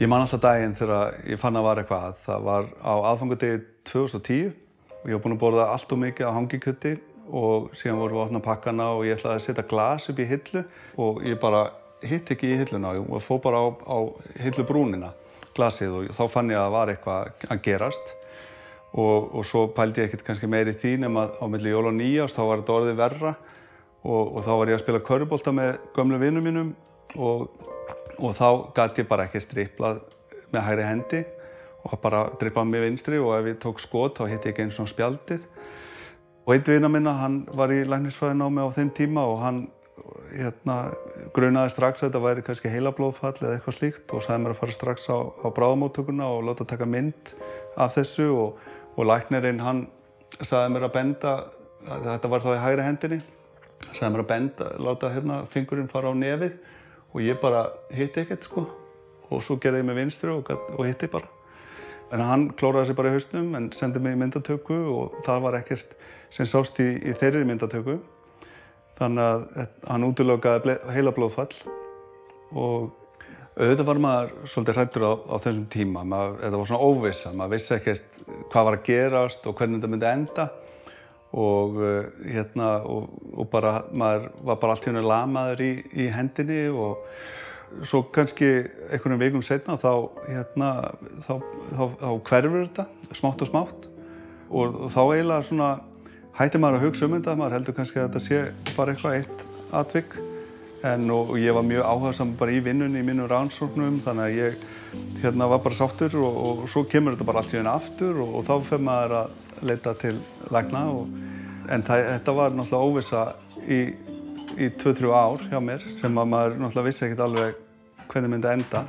Ég man alltaf daginn þegar ég fann að var eitthvað að. Það var á aðfangadegi 2010 og ég var búinn að borða allt of mikið af hangikjöti og síðan vorum við að opna pakkana og ég ætlaði að setja glas upp í hillu og ég bara hitti ekki í hilluna og fór bara á hillubrúnina, glasið, og þá fann ég að það var eitthvað að gerast og svo pældi ég ekkert kannski meira í því nema á milli jóla og nýjárs þá var þetta orðið verra og þá var ég að spila körfubolta með gömlu vinum mínum og þá gat ég bara ekkert driblað með hægri hendi og bara driblaði með vinstri og ef ég tók skot þá hitti ég ekki einu svona spjaldið. Og einn vina minna, hann var í læknisfræðinámi á þeim tíma og hann grunaði strax að þetta væri kannski heilablóðfall eða eitthvað slíkt og sagði mér að fara strax á bráðamóttökuna og láta taka mynd af þessu og læknirinn hann sagði mér að benda, þetta var þá í hægri hendinni, sagði mér að benda, láta fingurinn fara á nefið og ég bara hitti ekkert sko og svo gerði ég með vinstri og hitti bara. En hann klóraði sig bara í hausnum en sendi mig í myndatöku og það var ekkert sem sást í þeirri myndatöku. Þannig að hann útilokaði heilablóðfall og auðvitað var maður svolítið hræddur á þessum tíma. Þetta var svona óvissa, maður vissi ekkert hvað var að gerast og hvernig þetta myndi enda og bara maður var bara allt í einu lamaður í hendinni og svo kannski einhvernum vikum seinna þá hverfur þetta smátt og smátt og þá eiginlega svona hætti maður að hugsa um þetta, maður heldur kannski að þetta sé bara eitthvað eitt atvik og ég var mjög áhugasam bara í vinnunni, í mínum rannsóknum þannig að ég var bara sáttur og svo kemur þetta bara allt í einu aftur og þá fer maður að leita til lækna en þetta var náttúrulega óvissa í 2-3 ár hjá mér sem að maður náttúrulega vissi ekkert alveg hvernig myndi enda.